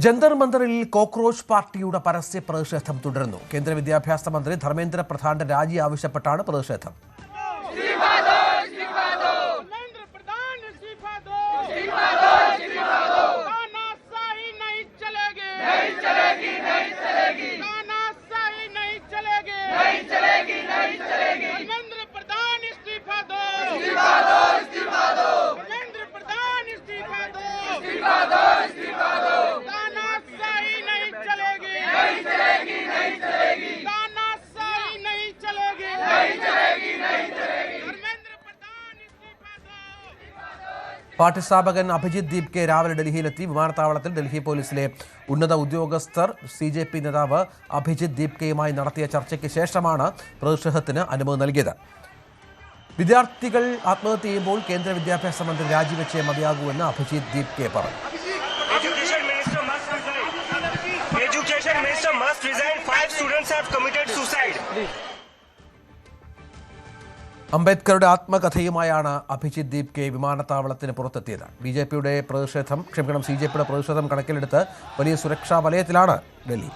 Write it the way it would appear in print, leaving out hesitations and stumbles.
Jantar മന്ദറിൽ cockroach പാർട്ടിയുടെ പരസ്യ പ്രതിഷേധം തുടരുന്നു. കേന്ദ്ര വിദ്യാഭ്യാസ മന്ത്രി ധർമ്മേന്ദ്ര പ്രധാന്റെ രാജി ആവശ്യപ്പെട്ടാണ് പ്രതിഷേധം. പാർട്ടി സ്ഥാപകൻ അഭിജിത് ദീപ്കെ രാവിലെ ഡൽഹിയിലെത്തി. വിമാനത്താവളത്തിൽ ഡൽഹി പോലീസിലെ ഉന്നത ഉദ്യോഗസ്ഥർ CJP നേതാവ് അഭിജിത് ദീപ്കയുമായി നടത്തിയ ചർച്ചയ്ക്ക് ശേഷമാണ് പ്രതിഷേധത്തിന് അനുമതി നൽകിയത്. വിദ്യാർത്ഥികൾ ആത്മഹത്യ ചെയ്യുമ്പോൾ കേന്ദ്ര വിദ്യാഭ്യാസ മന്ത്രി രാജിവെച്ചേ മതിയാകൂവെന്ന് അഭിജിത് ദീപ്കെ പറഞ്ഞു. അംബേദ്കറുടെ ആത്മകഥയുമായാണ് അഭിജിത് ദീപ്കെ വിമാനത്താവളത്തിന് പുറത്തെത്തിയത്. CJPയുടെ പ്രതിഷേധം കണക്കിലെടുത്ത് വലിയ സുരക്ഷാ വലയത്തിലാണ് ഡൽഹി.